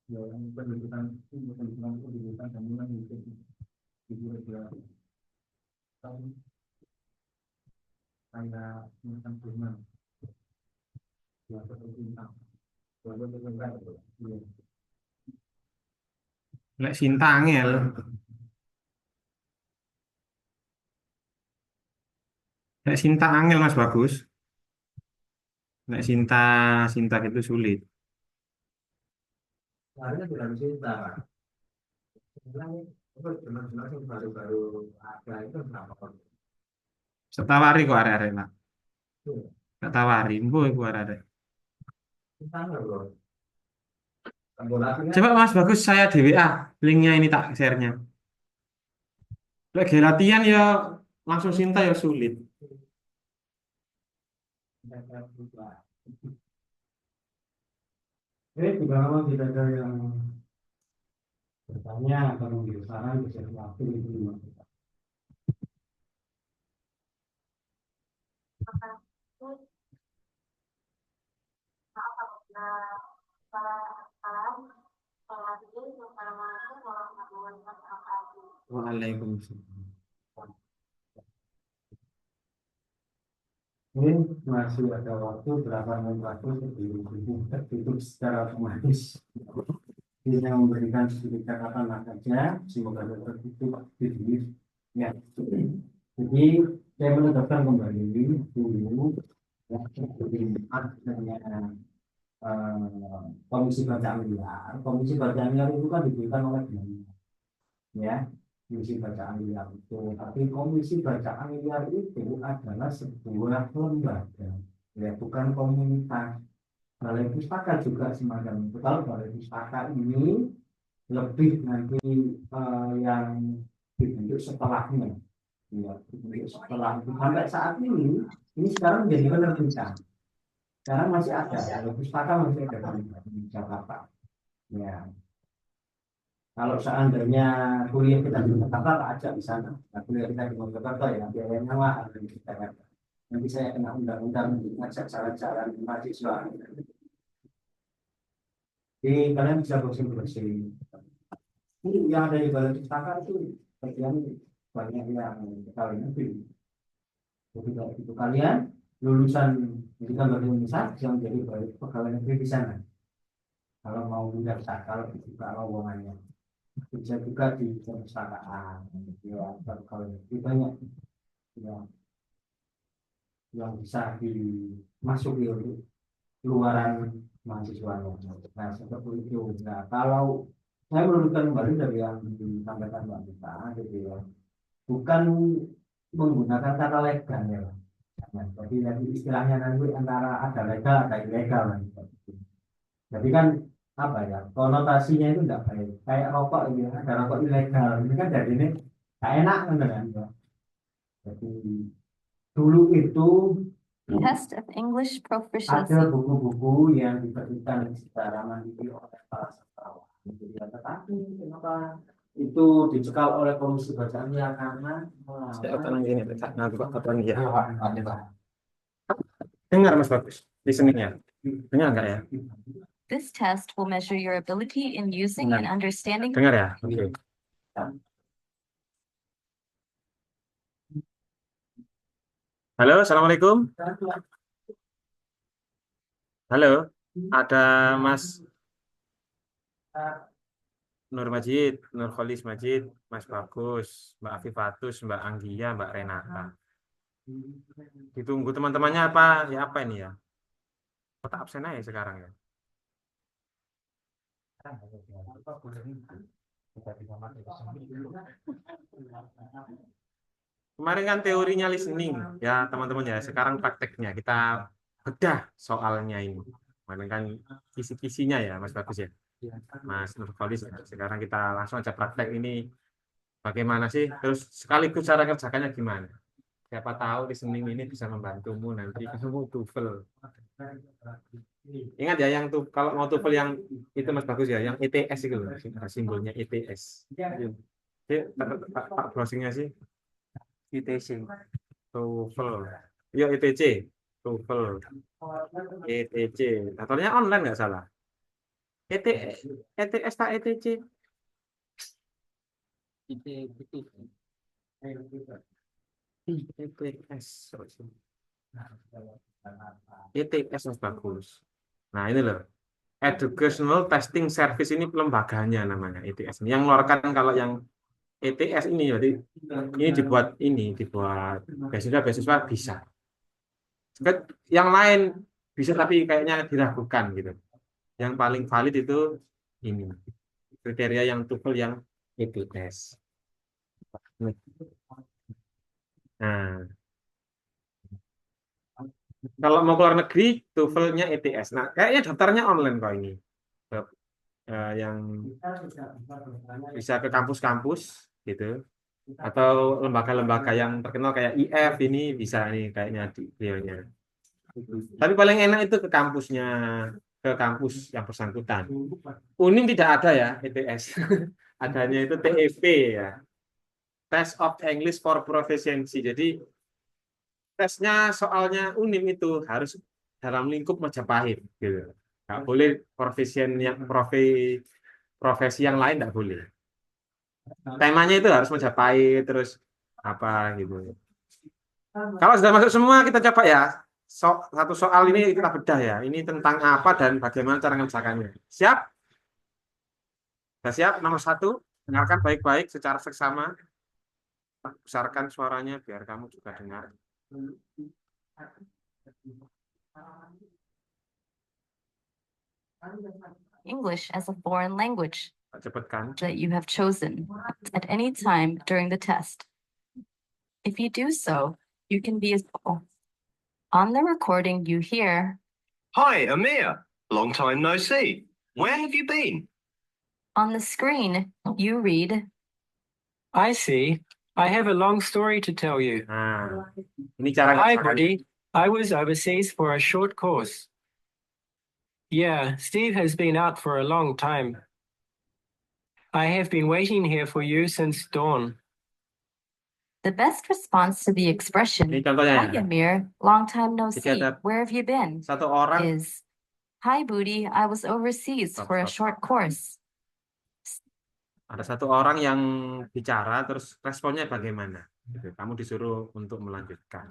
Ya, yang pendidikan kami yang itu juga tahu kayak tentang Tuhan ya seperti tentang walaupun enggak ya. Lek Sinta angel. Lek Sinta angel Mas Bagus. Lek Sinta Sinta itu sulit. Harusnya tidak cinta kan. Sebenarnya itu benar-benar yang baru-baru ada itu berapa orang? Setawari kok arek-arek lah. Itu Gak tawari, mbo iku arek-arek. cinta nggak bro? Bola Coba Mas Bagus saya di WA, linknya ini tak share-nya. Lagi latihan ya langsung Sinta ya sulit. juga kalau tidak ada yang bertanya atau memberi saran bisa waktu itu lima kita. Waalaikumsalam. Ini masih ada waktu berapa menit waktu sebelum tertutup secara otomatis. Ini yang memberikan sedikit catatan saja, semoga tertutup video. Ya, jadi saya menetapkan kembali dulu ya, adanya komisi bacaan liar. Komisi bacaan liar itu kan diberikan oleh Belanda, ya. Komisi bacaan liar itu, tapi komisi bacaan liar itu adalah sebuah lembaga, ya, bukan komunitas. Balai Pustaka juga semacam itu. Kalau Balai Pustaka ini lebih nanti yang dibentuk setelahnya, ya, dibentuk setelah itu. Sampai saat ini sekarang menjadi penerbitan. Sekarang masih ada, Balai Pustaka masih ada di Jakarta. Ya, kalau seandainya kuliah kita di Jakarta, tak ajak di sana. Nah, kuliah kita di Jakarta ya, biayanya mahal di Jakarta. Nanti saya kena undang-undang ngajak jalan-jalan mahasiswa. Jadi kalian bisa bersih-bersih. Ini yang ada di Balai Pustaka itu bagian banyak yang pegawai negeri. Jadi kalau itu kalian lulusan pendidikan bahasa Indonesia bisa menjadi pegawai negeri di sana. Kalau mau mendaftar, kalau dibuka lowongannya, bisa juga di perpustakaan, ya, pegawai negeri banyak ya, yang bisa dimasuki untuk luaran mahasiswanya. Nah, seperti itu. Nah, kalau saya meluruskan kembali dari yang disampaikan Mbak Mita, gitu ya, bukan menggunakan kata legal ya. Nah, jadi nanti istilahnya nanti antara ada legal ada ilegal lah, gitu. Jadi kan apa ya, konotasinya itu enggak baik. Kayak rokok ini ada rokok ilegal, ini kan jadi ini nggak enak kan ya. Jadi dulu itu Test of English ada proficiency. buku-buku yang diterbitkan secara mandiri oleh para sastrawan. Jadi, tetapi kenapa itu dicekal oleh Komisi Bacaan ya karena Saya tenang gini, nanti Pak kapan dia. melawan Dengar Mas Bagus, listeningnya. Dengar nggak ya? This test will measure your ability in using and understanding. Dengar ya? Oke. Halo, Assalamualaikum. Halo, ada Mas Nur Majid, Nur Kholis Majid, Mas Bagus, Mbak Afifatus, Mbak Anggia, Mbak Renata. Ditunggu teman-temannya apa? Ya apa ini ya? Kota absen aja sekarang ya. Kemarin kan teorinya listening ya teman-teman ya. Sekarang prakteknya kita bedah soalnya ini. Kemarin kan kisi-kisinya ya Mas Bagus ya. Mas Nurholis. Sekarang kita langsung aja praktek ini. Bagaimana sih? Terus sekaligus cara kerjakannya gimana? Siapa tahu listening ini bisa membantumu nanti kamu TOEFL. Ingat ya yang tuh kalau mau TOEFL yang itu Mas Bagus ya, yang ETS itu loh, simbolnya ETS. Pak browsingnya sih ITC. TOEFL. Yuk ETC. TOEFL. ETC. Daftarnya online nggak salah. ETS tak ETC. ETS. ETS yang bagus. Nah ini loh. Educational Testing Service ini lembaganya namanya ETS. Yang ngeluarkan kalau yang ETS ini jadi ini dibuat beasiswa bisa. Yang lain bisa tapi kayaknya diragukan gitu. Yang paling valid itu ini kriteria yang TOEFL yang ETS. Nah, kalau mau keluar negeri TOEFL-nya ETS. Nah, kayaknya daftarnya online kok ini. Yang bisa ke kampus-kampus gitu atau lembaga-lembaga yang terkenal kayak IF ini bisa nih kayaknya di beliaunya. Tapi paling enak itu ke kampusnya, ke kampus yang bersangkutan. Unim tidak ada ya ETS. Adanya itu TEP ya. Test of English for Proficiency. Jadi tesnya soalnya Unim itu harus dalam lingkup Majapahit gitu. Nggak boleh profesi yang lain nggak boleh. Temanya itu harus Majapahit terus apa gitu. Kalau sudah masuk semua kita coba ya. Satu soal ini kita bedah ya. Ini tentang apa dan bagaimana cara mengerjakannya. Siap? Sudah siap? Nomor 1, dengarkan baik-baik secara seksama. Besarkan suaranya biar kamu juga dengar. English as a foreign language Cepatkan. that you have chosen at any time during the test. If you do so, you can be as well. On the recording you hear, Hi, Amir. Long time no see. Where have you been? on the screen you read, I see. I have a long story to tell you. Nah, ini cara Hi, ngerjakannya. buddy. I was overseas for a short course. Yeah, Steve has been out for a long time. I have been waiting here for you since dawn. the best response to the expression, Ini contohnya Hi ya. Amir, long time no Jadi see, ada where have you been? Satu orang Is, Hi Booty, I was overseas for a short course. ada satu orang yang bicara terus responnya bagaimana gitu. Kamu disuruh untuk melanjutkan.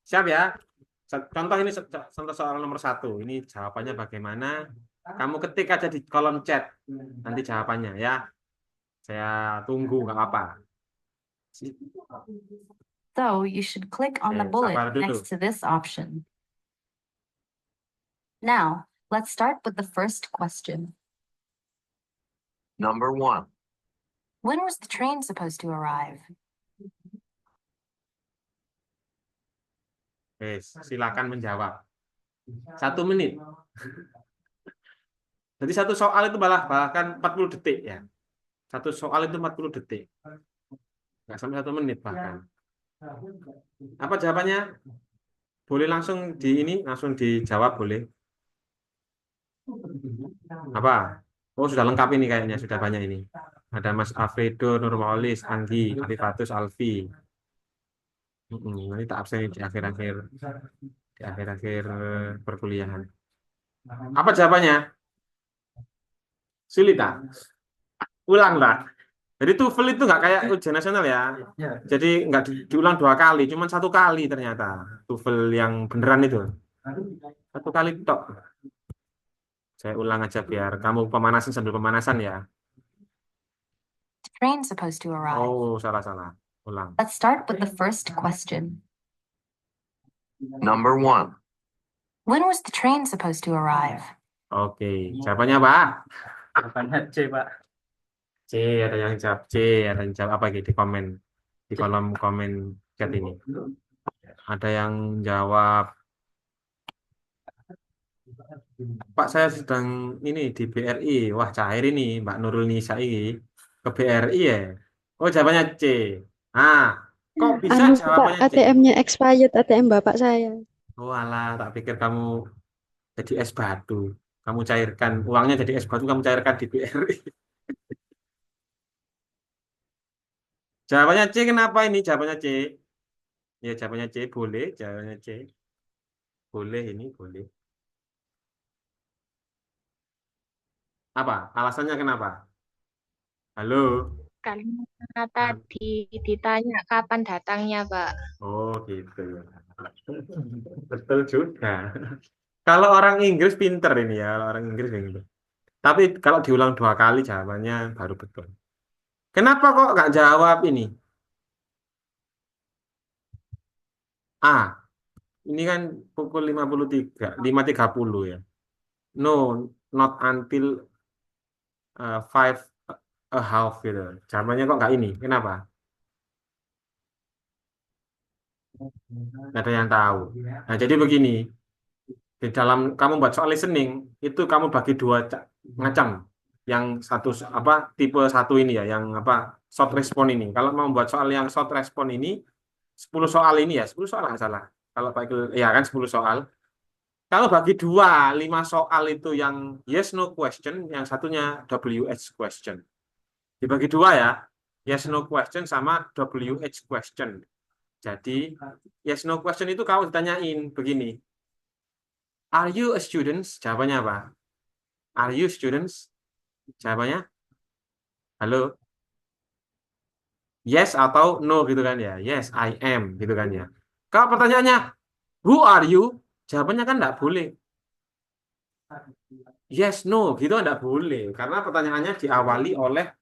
Siap ya? Contoh ini contoh soal nomor 1. Ini jawabannya bagaimana? Kamu ketik aja di kolom chat nanti jawabannya ya. Saya tunggu nggak apa-apa. So you should click on the Okay, bullet sabar dulu. next to this option. Now, let's start with the first question. Number 1. When was the train supposed to arrive? Silakan menjawab. 1 menit. Jadi satu soal itu bahkan 40 detik ya. Satu soal itu 40 detik. Nggak sampai 1 menit bahkan. Apa jawabannya? Boleh langsung langsung dijawab boleh. Apa? Oh sudah lengkap ini kayaknya, sudah banyak ini. Ada Mas Alfredo, Nurmaulis, Anggi, Alifatus, Alfi. Nanti tak absen di akhir-akhir perkuliahan. Apa jawabannya? Sulit tak? Ulanglah. Jadi TOEFL itu nggak kayak ujian nasional ya. Jadi nggak diulang 2 kali, cuma 1 kali ternyata. TOEFL yang beneran itu. 1 kali tok. Saya ulang aja biar kamu pemanasan sambil pemanasan ya. The train supposed to arrive. Oh, salah. Ulang. Let's start with the first question. Number 1. When was the train supposed to arrive? Oke, jawabannya apa? Jawabannya C, Pak. C, ada yang jawab C, ada yang jawab apa gitu di komen di kolom komen chat ini. Ada yang jawab, Pak saya sedang ini di BRI. Wah cair ini Mbak Nurul Nisa ini ke BRI ya. Oh jawabannya C. Kok bisa Anu, Pak, jawabannya C? ATM-nya expired, ATM bapak saya. Oh alah, tak pikir kamu jadi es batu. Kamu cairkan uangnya jadi es batu, kamu cairkan di BRI. Jawabannya C, kenapa ini jawabannya C? Ya, jawabannya C, boleh. Jawabannya C. Boleh ini, boleh. Apa? Alasannya kenapa? Halo? Karena tadi ditanya kapan datangnya, Pak. Oh, gitu. Betul juga. Kalau orang Inggris pinter ini ya, kalau orang Inggris pinter. Tapi kalau diulang 2 kali jawabannya baru betul. Kenapa kok nggak jawab ini? Ah, ini kan pukul 5:30 ya. No, not until 5:30 gitu. Jawabannya kok nggak ini? Kenapa? Nggak ada yang tahu. Nah, jadi begini, di dalam kamu buat soal listening itu kamu bagi dua macam. Yang satu apa tipe satu ini ya, yang apa short respon ini. Kalau mau buat soal yang short respon ini 10 soal ini ya, 10 soal nggak salah. Kalau Pak Ikul, ya kan 10 soal. Kalau bagi dua, 5 soal itu yang yes no question, yang satunya WH question. Dibagi dua ya, yes no question sama WH question. Jadi yes no question itu kamu ditanyain begini. Are you a student? Jawabannya apa? Are you students? Jawabannya halo. Yes atau no gitu kan ya. Yes, I am gitu kan ya. Kalau pertanyaannya who are you? Jawabannya kan enggak boleh. Yes, no gitu enggak boleh karena pertanyaannya diawali oleh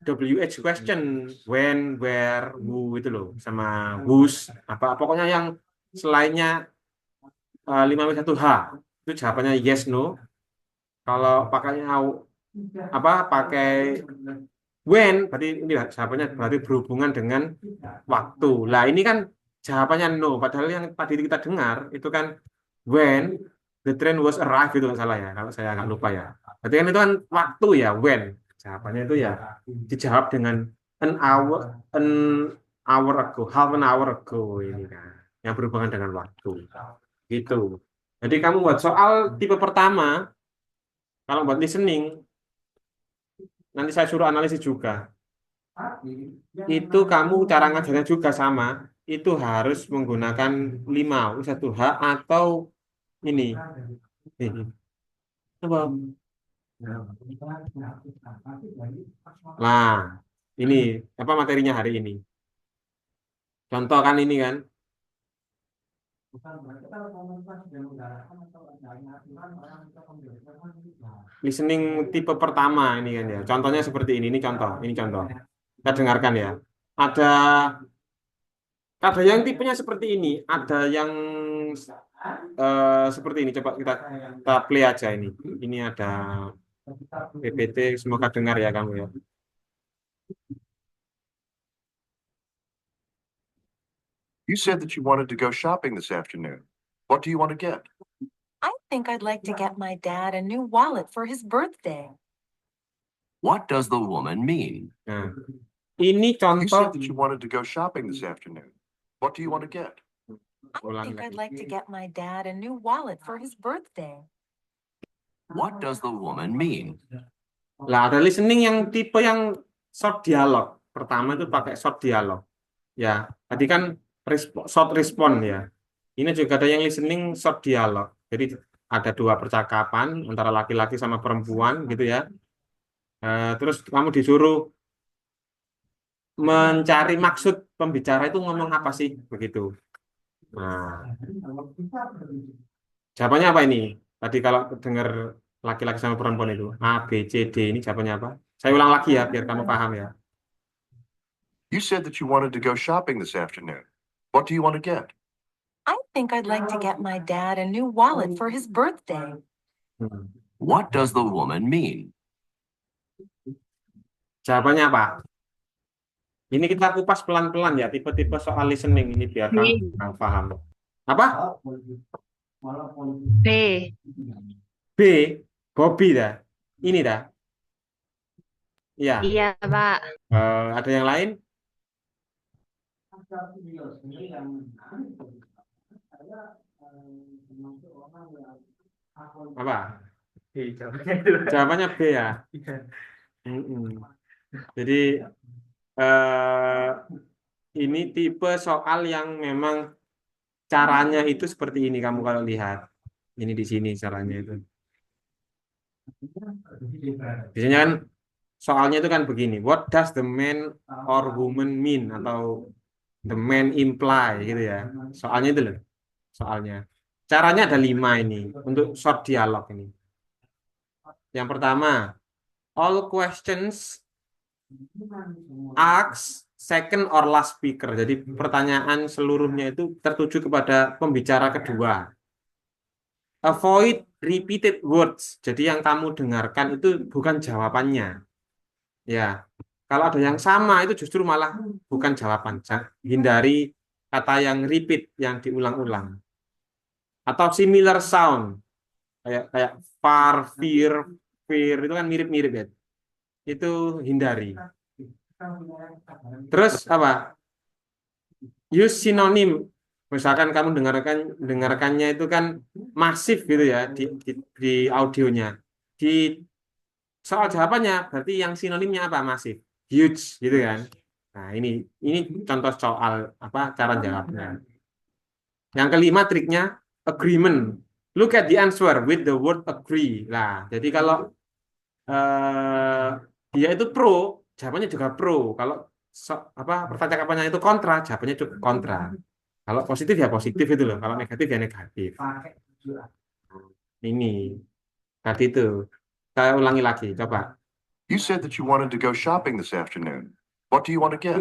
WH question, when, where, who itu loh sama whose apa pokoknya yang selainnya 5W1H itu jawabannya yes no. Kalau pakainya apa pakai when berarti ini jawabannya berarti berhubungan dengan waktu. Lah ini kan jawabannya no padahal yang tadi kita dengar itu kan when the train was arrived itu nggak salah ya kalau saya nggak lupa ya. Berarti kan itu kan waktu ya when. Jawabannya itu ya dijawab dengan an hour ago, half an hour ago ini kan yang berhubungan dengan waktu. Gitu. Jadi kamu buat soal tipe pertama kalau buat listening nanti saya suruh analisis juga. Itu kamu cara ngajarnya juga sama. Itu harus menggunakan 5W1H atau ini. Ini. Apa? Nah, ini apa materinya hari ini? Contoh kan ini kan. Listening tipe pertama ini kan ya. Contohnya seperti ini. Ini contoh. Ini contoh. Kita dengarkan ya. Ada yang tipenya seperti ini. Ada yang seperti ini. Coba kita play aja ini. Ini ada PPT. Semoga dengar ya kamu ya. You said that you wanted to go shopping this afternoon. What do you want to get? I think I'd like to get my dad a new wallet for his birthday. What does the woman mean? Nah, ini You contoh. said that you wanted to go shopping this afternoon. What do you want to get? I think I'd like to get my dad a new wallet for his birthday. What does the woman mean? Lah, ada listening yang tipe yang short dialog. Pertama itu pakai short dialog. Ya, tadi kan short respon ya. Ini juga ada yang listening short dialog. Jadi ada dua percakapan antara laki-laki sama perempuan gitu ya. Terus kamu disuruh mencari maksud pembicara itu ngomong apa sih begitu. Nah, jawabannya apa ini? Tadi kalau dengar laki-laki sama perempuan itu A, B, C, D ini jawabannya apa? Saya ulang lagi ya biar kamu paham ya. You said that you wanted to go shopping this afternoon. What do you want to get? I think I'd like to get my dad a new wallet for his birthday. What does the woman mean? Jawabannya apa? Ini kita kupas pelan-pelan ya, tipe-tipe soal listening ini biar kamu paham. Apa? B. B, Bobby dah. Ini dah. Iya. Iya, Pak. Ada yang lain? Apa? Jawabannya B ya. Mm-mm. Jadi ini tipe soal yang memang caranya itu seperti ini kamu kalau lihat. Ini di sini caranya itu. Biasanya kan soalnya itu kan begini. What does the man or woman mean atau the man imply gitu ya. Soalnya itu loh. Soalnya. Caranya ada 5 ini untuk short dialog ini. Yang pertama, all questions ask second or last speaker. Jadi pertanyaan seluruhnya itu tertuju kepada pembicara kedua. Avoid repeated words. Jadi yang kamu dengarkan itu bukan jawabannya. Ya. Kalau ada yang sama itu justru malah bukan jawaban. Hindari kata yang repeat, yang diulang-ulang. Atau similar sound. Kayak far, fear itu kan mirip-mirip ya. Itu hindari. Terus apa? Use sinonim. Misalkan kamu dengarkannya itu kan masif gitu ya di audionya. Di soal jawabannya berarti yang sinonimnya apa? Masif. Huge gitu kan. Nah, ini contoh soal apa cara jawabnya. Yang kelima triknya agreement. Look at the answer with the word agree. Nah, jadi kalau dia itu pro, jawabannya juga pro. Kalau percakapannya itu kontra, jawabannya juga kontra. Kalau positif ya positif itu loh. Kalau negatif ya negatif. Ini tadi itu. Saya ulangi lagi, coba. You said that you wanted to go shopping this afternoon. What do you want to get?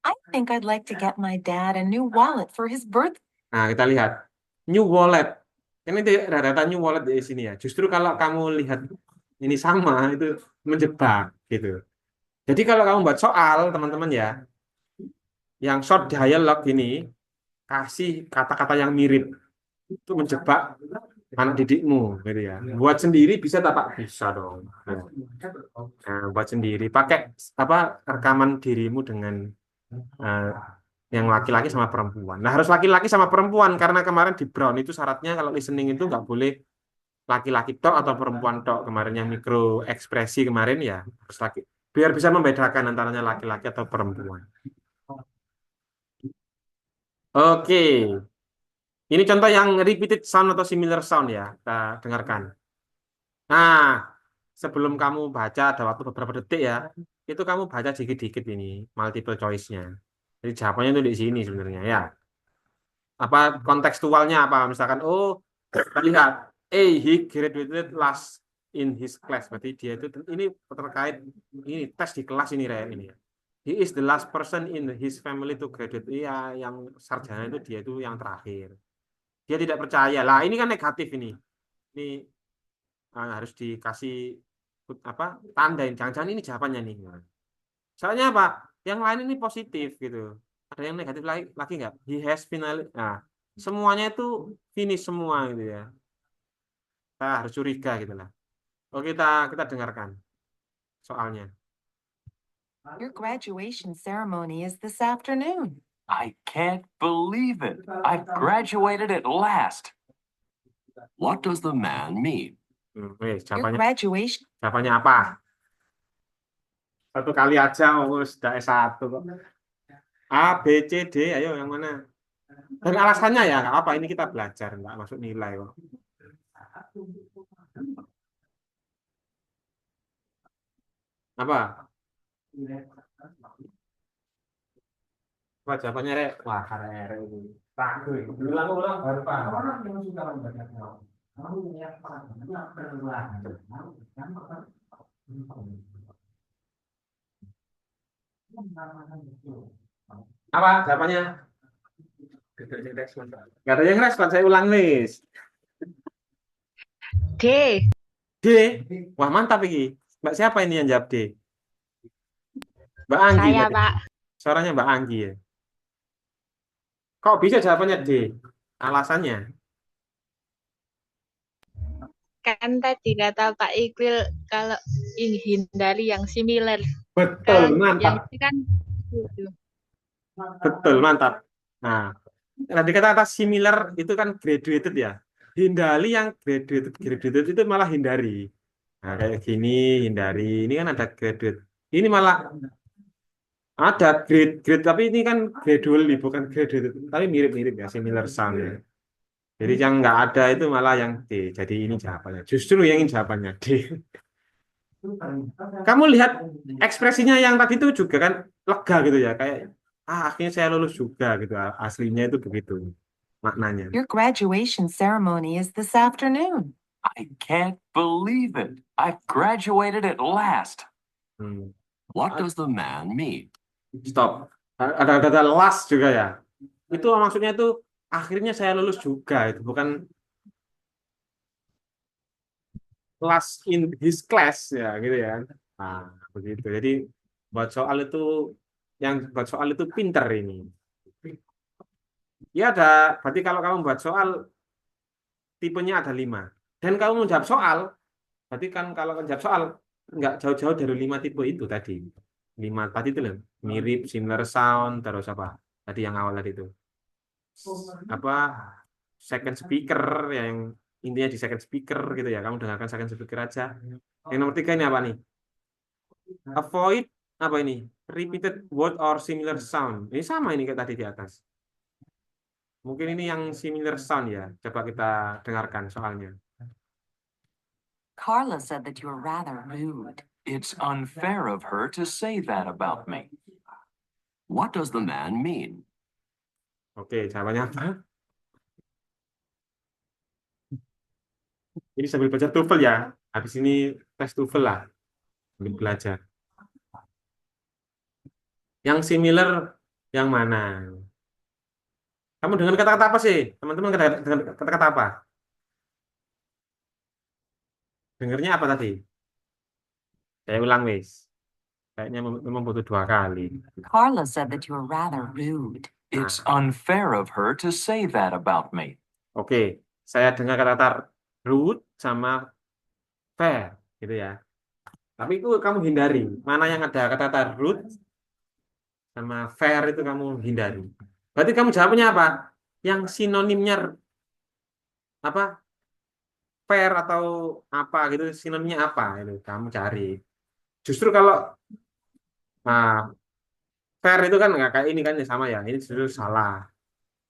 I think I'd like to get my dad a new wallet for his birthday. Nah, kita lihat. New wallet. Ini data new wallet di sini ya. Justru kalau kamu lihat ini sama, itu menjebak gitu. Jadi kalau kamu buat soal, teman-teman ya, yang short dialog ini, kasih kata-kata yang mirip. Itu menjebak anak didikmu gitu ya. Buat sendiri bisa tak Pak? Bisa dong. Nah, buat sendiri pakai rekaman dirimu dengan yang laki-laki sama perempuan. Nah, harus laki-laki sama perempuan karena kemarin di Brown itu syaratnya kalau listening itu nggak boleh laki-laki tok atau perempuan tok. Kemarin yang mikro ekspresi kemarin ya harus laki. Biar bisa membedakan antaranya laki-laki atau perempuan. Oke. Ini contoh yang repeated sound atau similar sound ya. Kita dengarkan. Nah, sebelum kamu baca ada waktu beberapa detik ya. Itu kamu baca dikit-dikit ini multiple choice-nya. Jadi jawabannya itu di sini sebenarnya ya. Apa kontekstualnya apa? Misalkan lihat he graduated last in his class. Berarti dia itu ini terkait ini tes di kelas ini ini. He is the last person in his family to graduate. Iya, yang sarjana itu dia itu yang terakhir. Dia tidak percaya. Lah, ini kan negatif ini. Ini harus dikasih tandain. Jangan-jangan ini jawabannya nih. Soalnya apa? Yang lain ini positif gitu. Ada yang negatif lagi nggak? He has finally. Nah, semuanya itu finish semua gitu ya. Kita harus curiga gitu lah. Oke, kita dengarkan soalnya. Your graduation ceremony is this afternoon. I can't believe it. I've graduated at last. What does the man mean? Your Jawabannya graduation. apa? Satu kali aja sudah S1 kok. A, B, C, D, ayo yang mana? Dan alasannya ya nggak apa, ini kita belajar, nggak masuk nilai kok. Apa? Apa jawabannya, Rek? Wah, karek ini. Ulang baru paham. Orang yang suka membaca apa jawabannya? Gak ada yang respon, saya ulang list. D. D. Wah, mantap ini. Mbak siapa ini yang jawab D? Mbak Anggi. Saya, ya? Pak. Suaranya Mbak Anggi ya. Kok bisa jawabannya D? Alasannya? Kan tadi kata Pak Iqbal kalau hindari yang similar. Betul, Yang mantap. ini kan gitu. Betul, mantap. Nah, nanti kata-kata similar itu kan graduated ya. Hindari yang graduated itu malah hindari. Nah, kayak gini hindari. Ini kan ada graduate. Ini malah Ada grade, tapi ini kan gradually, bukan graduated, tapi mirip-mirip ya, similar sound ya. Jadi yang nggak ada itu malah yang D. Jadi ini jawabannya. Justru yang ini jawabannya D. Kamu lihat ekspresinya yang tadi itu juga kan lega gitu ya, kayak akhirnya saya lulus juga gitu. Aslinya itu begitu maknanya. Your graduation ceremony is this afternoon. I can't believe it. I've graduated at last. Hmm. What does the man mean? Stop. Ada last juga ya. Itu maksudnya itu akhirnya saya lulus juga, itu bukan last in his class ya gitu ya. Nah, begitu. Jadi buat soal itu pinter ini. Ya ada, berarti kalau kamu buat soal tipenya ada 5. Dan kamu menjawab soal, berarti kan kalau menjawab soal nggak jauh-jauh dari 5 tipe itu tadi. 5 tadi itu loh, mirip, similar sound, terus apa? Tadi yang awal tadi itu. Apa? Second speaker, yang intinya di second speaker gitu ya. Kamu dengarkan second speaker aja. Yang nomor 3 ini apa nih? Avoid apa ini? Repeated word or similar sound. Ini sama ini kayak tadi di atas. Mungkin ini yang similar sound ya. Coba kita dengarkan soalnya. Carla said that you were rather rude. It's unfair of her to say that about me. What does the man mean? Oke, jawabannya apa? Ini sambil baca TOEFL ya. Habis ini tes TOEFL lah. Sambil belajar. Yang similar yang mana? Kamu dengan kata-kata apa sih? Teman-teman dengan kata-kata apa? Dengernya apa tadi? Saya ulang, wis. Kayaknya memang butuh 2 kali. Carla said that you were rather rude. It's unfair of her to say that about me. Oke, saya dengar kata-kata rude sama fair, gitu ya. Tapi itu kamu hindari. Mana yang ada kata-kata rude sama fair itu kamu hindari. Berarti kamu jawabnya apa? Yang sinonimnya apa? Fair atau apa gitu, sinonimnya apa? Itu kamu cari. Justru kalau fair itu kan nggak kayak ini kan ya, sama ya. Ini justru salah.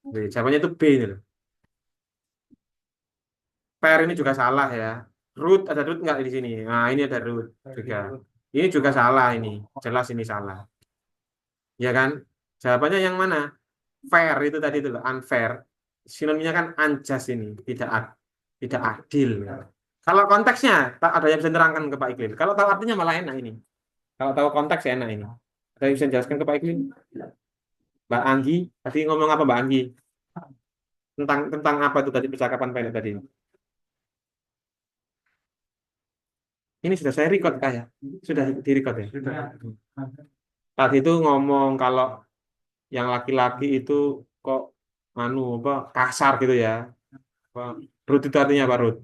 Jadi, jawabannya itu B ini loh. Fair ini juga salah ya. Root ada root nggak di sini? Nah ini ada root juga. Ini juga salah ini. Jelas ini salah. Ya kan? Jawabannya yang mana? Fair itu tadi itu loh. Unfair. Sinonimnya kan unjust ini. Tidak adil. Kalau konteksnya ada yang bisa nerangkan ke Pak Iqlil. Kalau tahu artinya malah enak ini. Kalau tahu konteks enak ini. Ada yang bisa jelaskan ke Pak Iqlil? Mbak Anggi, tadi ngomong apa Mbak Anggi? Tentang apa itu tadi percakapan pendek tadi? Ini sudah saya record kayak. Sudah di-record ya? Tadi itu ngomong kalau yang laki-laki itu kok kasar gitu ya. Rude itu artinya apa, Rude?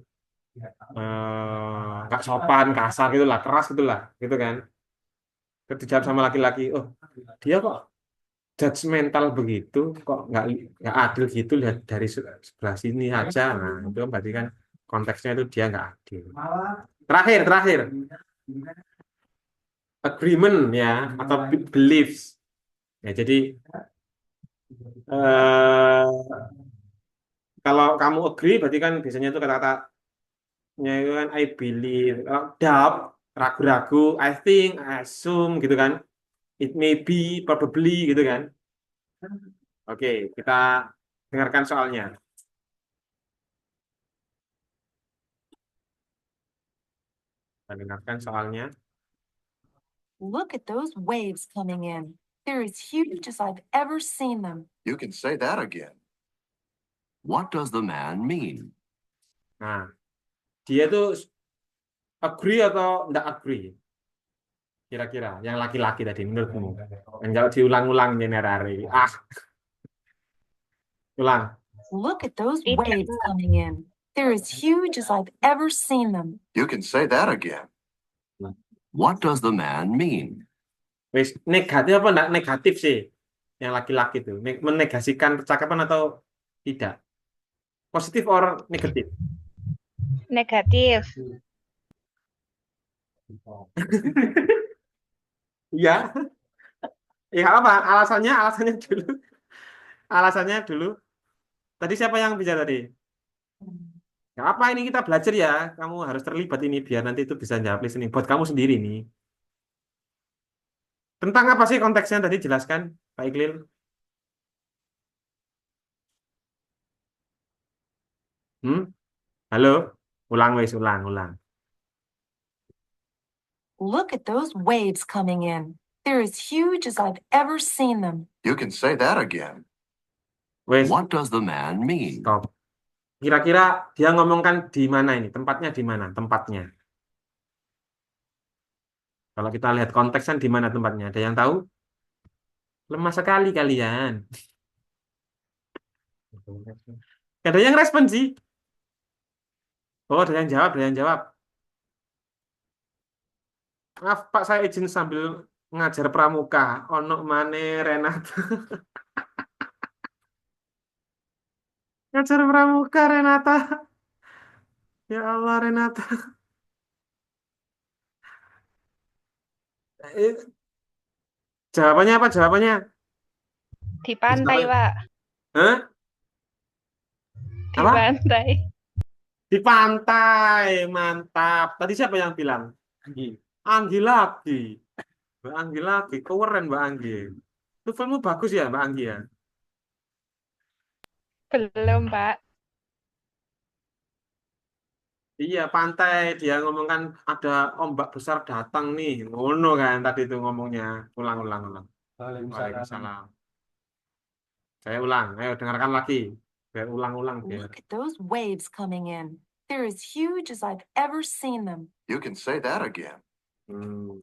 Nggak sopan, kasar gitulah, keras gitulah, gitu kan. Dijawab sama laki-laki, oh dia kok judgmental begitu, kok nggak adil gitu, lihat dari sebelah sini aja. Nah itu berarti kan konteksnya itu dia nggak adil. Terakhir agreement ya, atau beliefs ya. Jadi kalau kamu agree berarti kan biasanya itu kata-katanya itu kan I believe. Kalau doubt, ragu-ragu, I think, I assume gitu kan, it may be, probably gitu kan. Oke, kita dengarkan soalnya. Kita dengarkan soalnya. Look at those waves coming in. They're as huge as I've ever seen them. You can say that again. What does the man mean? Nah, dia tuh agree atau enggak agree? Kira-kira yang laki-laki tadi menurutmu? Dan kalau diulang-ulang generari. Ulang. Look at those waves coming in. They're as huge as I've ever seen them. You can say that again. What does the man mean? Wis, negatif apa enggak negatif sih? Yang laki-laki itu menegasikan percakapan atau tidak? Positif or negatif? Negatif. Iya. Ya nggak apa, alasannya dulu. Alasannya dulu. Tadi siapa yang bicara tadi? Nggak apa ini kita belajar ya. Kamu harus terlibat ini biar nanti itu bisa jawab listening buat kamu sendiri nih. Tentang apa sih konteksnya tadi jelaskan, Pak Iqlil? Hmm? Halo? Ulang wes, ulang. Look at those waves coming in. They're as huge as I've ever seen them. You can say that again. Wes, What does the man mean? stop. Kira-kira dia ngomongkan di mana ini? Tempatnya di mana? Tempatnya. Kalau kita lihat konteksnya di mana tempatnya? Ada yang tahu? Lemah sekali kalian. Ada yang respon sih. Oh, ada yang jawab. Maaf, Pak, saya izin sambil ngajar pramuka. Ono mane Renata. Ngajar pramuka Renata. Ya Allah Renata. Eh, Jawabannya apa? Jawabannya? Di pantai, Siapa? Pak. Hah? Di Apa? pantai. Di pantai. Mantap. Tadi siapa yang bilang? Anggi. Anggi lagi. Mbak Anggi lagi. Keren Mbak Anggi. Itu filmmu bagus ya Mbak Anggi ya? Belum, Pak. Iya, pantai. Dia ngomongkan ada ombak besar datang nih. Ngono kan tadi itu ngomongnya. Ulang. Waalaikumsalam. Saya ulang. Ayo dengarkan lagi. Saya ulang-ulang biar. Look at those waves coming in. They're as huge as I've ever seen them. You can say that again. Hmm.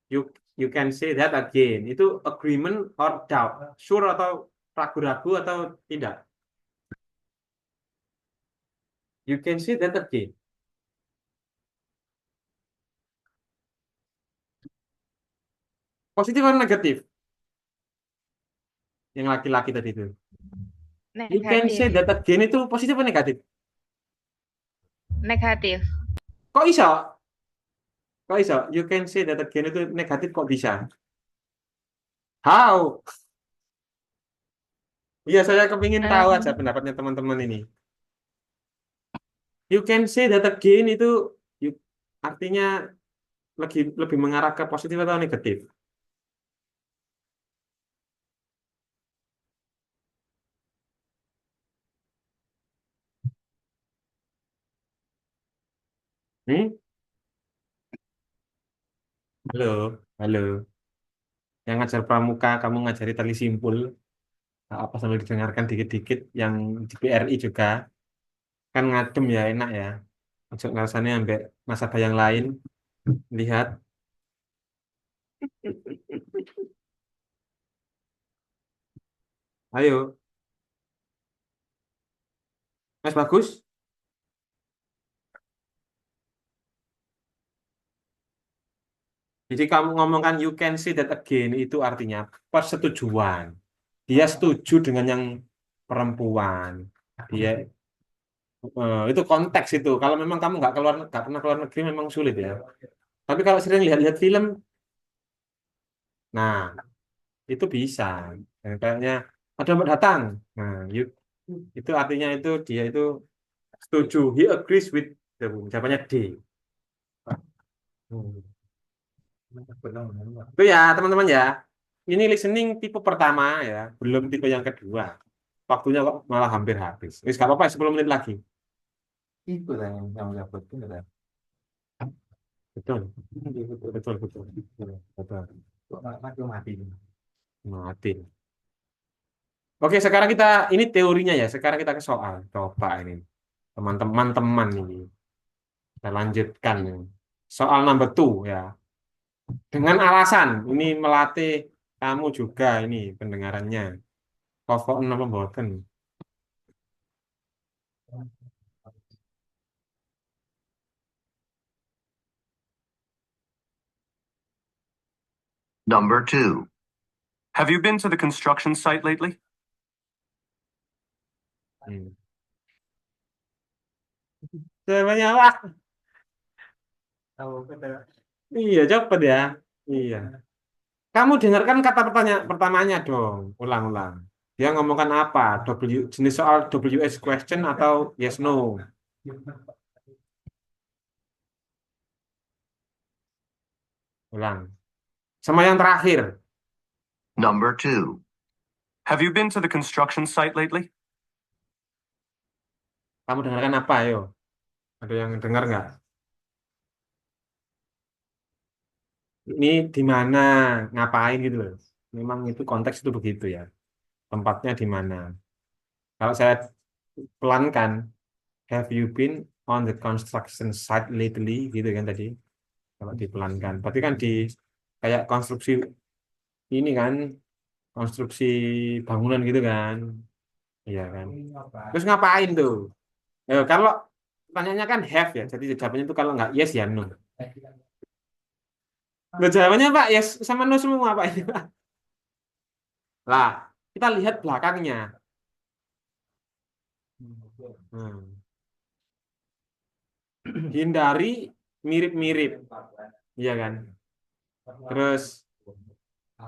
You can say that again. Itu agreement or doubt. Sure atau ragu-ragu atau tidak? You can say that again. Positif atau negatif? Yang laki-laki tadi itu. You can Negatif. say that again itu positif atau negatif? Negatif. Kok iso? Kok iso? You can say that again itu negatif kok bisa? How? Iya, saya kepingin tahu aja pendapatnya teman-teman ini. You can say that again itu artinya lebih mengarah ke positif atau negatif? Hmm? Halo. Yang ngajar pramuka, kamu ngajari tali simpul, apa sambil didengarkan dikit-dikit. Yang di PRI juga, kan ngadem ya, enak ya. Masuk rasanya sampai nasabah yang lain, lihat. Ayo, Mas Bagus. Jadi kamu ngomongkan you can see that again, itu artinya persetujuan. Dia setuju dengan yang perempuan. Dia itu konteks itu. Kalau memang kamu nggak pernah keluar negeri memang sulit ya. Tapi kalau sering lihat-lihat film, nah itu bisa. Dan kayaknya ada yang datang. Nah, itu artinya itu dia itu setuju. He agrees with the woman. Jawabannya D. Hmm. Itu ya teman-teman ya. Ini listening tipe pertama ya, belum tipe yang kedua. Waktunya kok malah hampir habis. Wis gak apa-apa 10 menit lagi. Itu yang dapat itu ada. Betul. Betul. Kok mati. Mati. Oke, sekarang ini teorinya ya. Sekarang kita ke soal. Coba ini. Teman-teman ini. Kita lanjutkan. Soal number 2 ya. Dengan alasan ini melatih kamu juga ini pendengarannya. Pokok apa mboten? Number 2. Have you been to the construction site lately? Jawabannya apa? Iya, cepet ya. Iya. Kamu dengarkan kata pertamanya dong. Ulang-ulang. Dia ngomongkan apa? Jenis soal WH question atau yes no? Ulang. Sama yang terakhir. Number 2. Have you been to the construction site lately? Kamu dengarkan apa, ayo? Ada yang dengar nggak? Ini di mana? Ngapain gitu loh. Memang itu konteks itu begitu ya. Tempatnya di mana? Kalau saya pelankan, have you been on the construction site lately? Gitu kan tadi. Kalau dipelankan. Berarti kan di kayak konstruksi ini kan, konstruksi bangunan gitu kan. Iya kan. Terus ngapain tuh? Kalau pertanyaannya kan have ya. Jadi jawabannya itu kalau nggak yes ya no. Loh, jawabannya Pak yes sama no semua Pak ini Pak. Lah, kita lihat belakangnya. Hindari mirip-mirip. Iya kan? Terus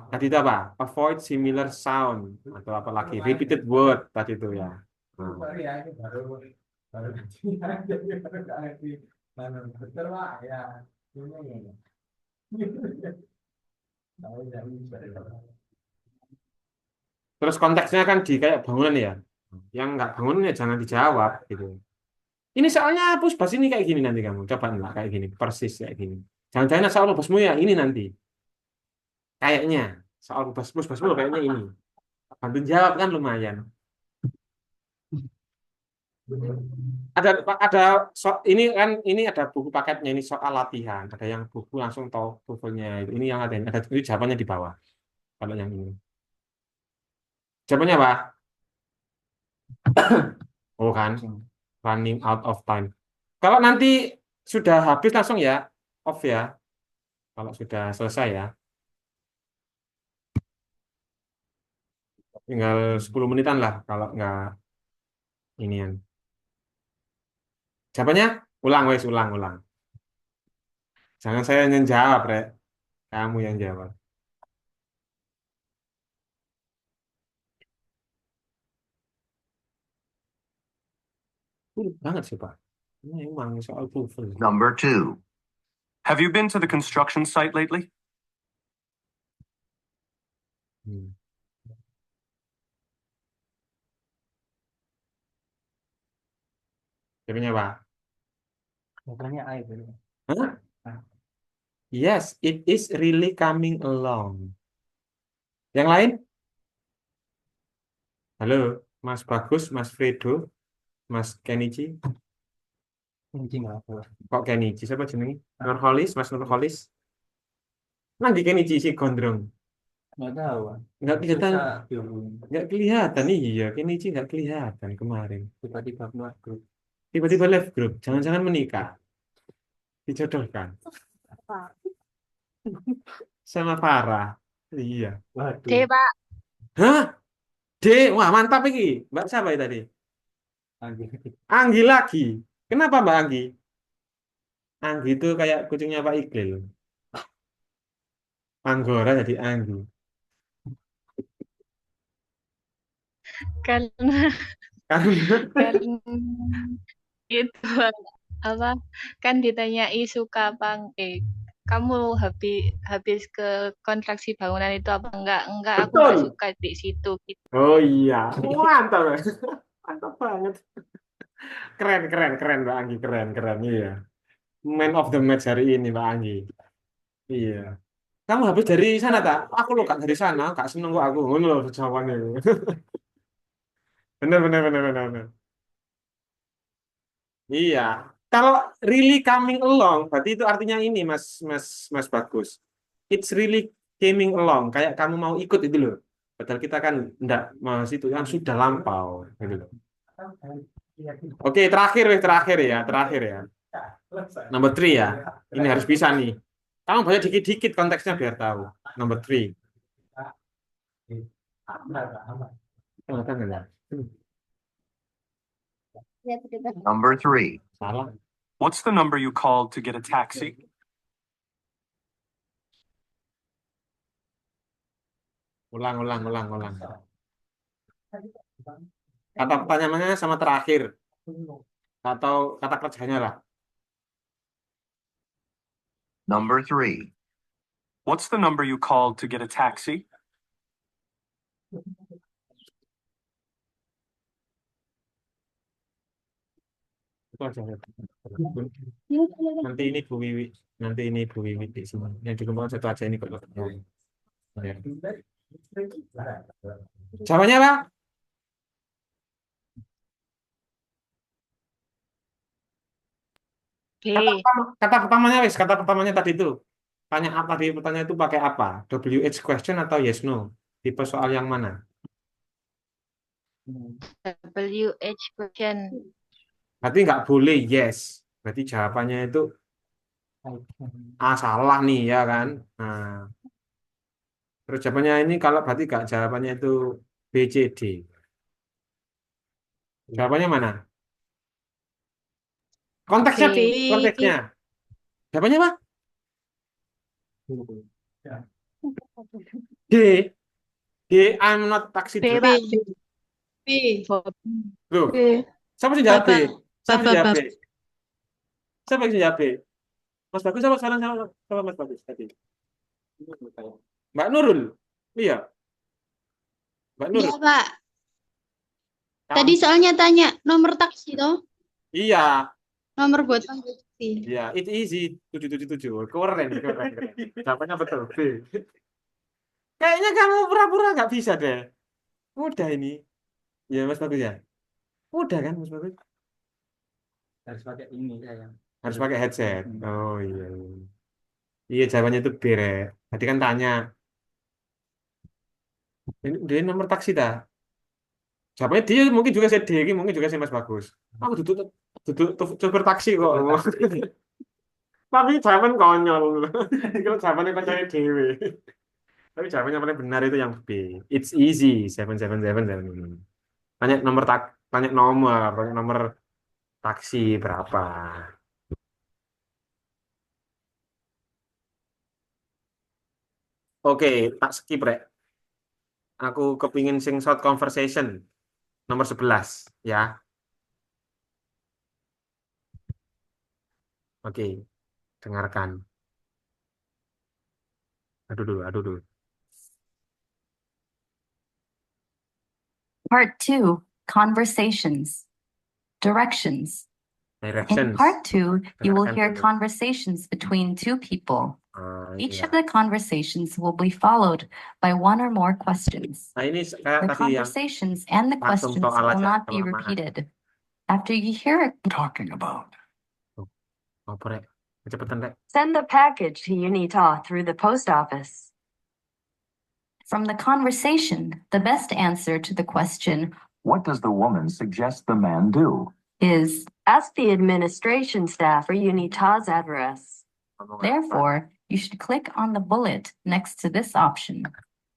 tadi itu apa? Avoid similar sound atau apa lagi? Repeated word tadi itu ya. Terus konteksnya kan di kayak bangunan ya. Yang nggak bangunan ya jangan dijawab gitu. Ini soalnya Pusbas ini kayak gini nanti kamu. Coba enggak kayak gini, persis kayak gini. Jangan-jangan soal Pusbasmu ya ini nanti. Kayaknya soal Pusbasmu kayaknya ini. Bantu jawab kan lumayan. Ini kan ini ada buku paketnya ini soal latihan. Ada yang buku langsung tahu TOEFL-nya itu. Ini yang ada ini jawabannya di bawah. Kalau yang ini. Jawabannya apa? Oh kan, running out of time. Kalau nanti sudah habis langsung ya off ya. Kalau sudah selesai ya. Tinggal 10 menitan lah kalau nggak inian. Jawabannya ulang wes ulang. Jangan saya yang jawab, Rek. Kamu yang jawab. Sulit banget sih, Pak. Ini emang soal TOEFL. Number 2. Have you been to the construction site lately? Jawabannya apa? Jawabannya A itu. Hah? Yes, it is really coming along. Yang lain? Halo, Mas Bagus, Mas Fredo, Mas Kenichi. Kok Kenichi? Siapa jenenge? Nurholis, Mas Nurholis. Nanti Kenichi si gondrong. Nggak tahu. Nggak kelihatan. Nggak kelihatan, iya. Kenichi nggak kelihatan kemarin. Tiba-tiba keluar grup. Tiba-tiba left group. Jangan-jangan menikah. Dijodohkan. Sama Farah. Iya. Waduh. D, Pak. Hah? D, wah mantap ini. Mbak siapa ya tadi? Anggi lagi. Kenapa Mbak Anggi? Anggi itu kayak kucingnya Pak Iqlil. Anggora jadi Anggi. Karena itu apa? Kan ditanyai suka apa? Kamu habis ke kontraksi bangunan itu apa enggak? Enggak, aku enggak Betul. suka di situ gitu. Oh iya, mantap. Mantap banget. Keren Mbak Anggi, keren. Iya. Man of the match hari ini Mbak Anggi. Iya. Kamu habis dari sana tak? Aku lo gak dari sana, gak seneng kok aku. Ngono loh jawabannya. Bener. Iya. Kalau really coming along, berarti itu artinya ini Mas Bagus. It's really coming along, kayak kamu mau ikut itu loh. Padahal kita kan enggak Mas itu yang sudah lampau gitu loh. Oke, terakhir ya. Number 3 ya. Ini harus bisa nih. Kamu banyak dikit-dikit konteksnya biar tahu. Number 3. Number 3. Salah. What's the number you called to get a taxi? Ulang. Kata pertanyaannya sama terakhir atau kata kerjanya lah. Number 3. What's the number you called to get a taxi? Itu aja. Nanti ini Bu Wiwi di sini. Yang di kumpulkan satu aja ini kok. Ya. Jawabannya apa? B. Kata pertamanya tadi itu. Tanya apa tadi pertanyaan itu pakai apa? WH question atau yes no? Tipe soal yang mana? WH question. Berarti nggak boleh yes. Berarti jawabannya itu salah nih ya kan? Nah, terus jawabannya ini kalau berarti nggak jawabannya itu B, C, D. Jawabannya mana? Konteksnya, B. konteksnya. Jawabannya apa? D. D, I'm not taxi B, driver. Pak. B. Loh, B. siapa sih jawab B? Siapa sih jawab B? Bapak. Siapa yang jawab B? Mas Bagus sama sekarang sama Mas Bagus tadi. Mbak Nurul. Iya, Mbak Iya, Nurul. Pak. Tadi soalnya tanya nomor taksi toh? Iya, Nomor buat panggil taksi. iya, it easy 777. Keren. Jawabannya betul B. Kayaknya kamu pura-pura nggak bisa deh. Mudah ini. Ya Mas Bagus ya. Mudah kan Mas Bagus? Harus pakai ini sayang. Harus pakai headset. Oh iya. Iya jawabannya itu B, Rek. Tadi kan tanya. Ini udah nomor taksi dah. Jawabannya dia mungkin juga saya D, mungkin juga saya Mas Bagus. Aku duduk sopir taksi kok. Tapi jawaban konyol. Kalau jawabannya kan saya dewe. Tapi jawabannya paling benar itu yang B. It's easy. 777. Tanya nomor taksi berapa. Oke, tak skip rek. Aku kepingin sing short conversation nomor 11 ya. Oke, dengarkan. Aduh dulu. Part 2, conversations. Directions. In Directions. part 2, you will Dengarkan hear dulu. conversations between two people. Each Iya. of the conversations will be followed by one or more questions. Nah ini kayak The tadi yang conversations and the langsung questions soal will aja, not be kelamaan. repeated. After you hear it, Talking about. Apa rek? Cepetan rek. Send the package to Unita through the post office. from the conversation, the best answer to the question What does the woman suggest the man do? is, Ask the administration staff for Unita's address. therefore, you should click on the bullet next to this option.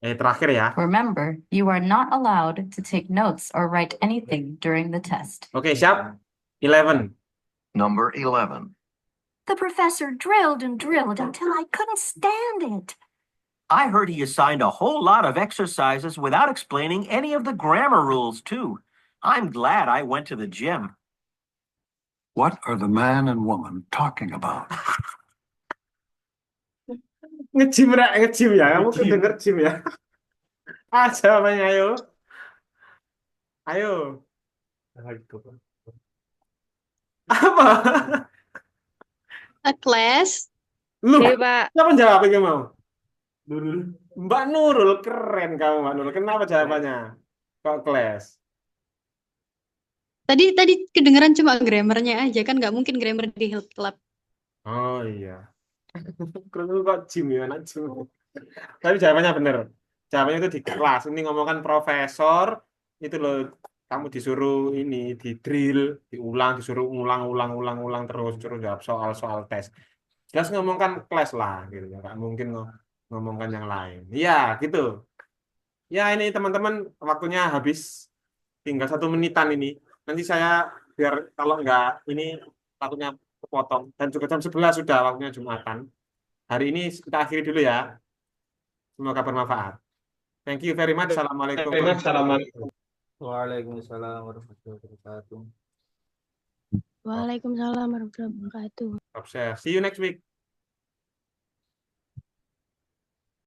Terakhir ya. Remember, you are not allowed to take notes or write anything during the test. Oke, siap. 11. Number 11. The professor drilled and drilled until I couldn't stand it. I heard he assigned a whole lot of exercises without explaining any of the grammar rules, too. I'm glad I went to the gym. What are the man and woman talking about? Ngejim ya. Kamu kedenger gym ya. Jawabannya ayo. Ayo. Apa? A class. Lu, B, Pak. siapa jawab yang mau? Mbak Nurul, keren kamu Mbak Nurul. Kenapa jawabannya? Kok kelas? Tadi kedengeran cuma grammarnya aja kan nggak mungkin grammar di health club. Oh iya. Keren kok gym ya, anak gym. Tapi jawabannya bener. Jawabannya itu di kelas. Ini ngomongkan profesor, itu loh kamu disuruh ini di drill, diulang, disuruh ulang terus jawab soal tes. Jelas ngomongkan kelas lah gitu. Nggak mungkin ngomongkan yang lain. Iya, gitu. Ya ini teman-teman waktunya habis, tinggal 1 menitan ini. Nanti saya biar kalau nggak ini waktunya kepotong. Dan juga jam 11 sudah waktunya Jumatan. Hari ini kita akhiri dulu ya. Semoga bermanfaat. Thank you very much. Assalamualaikum. Waalaikumsalam warahmatullahi wabarakatuh. Waalaikumsalam warahmatullahi wabarakatuh. See you next week.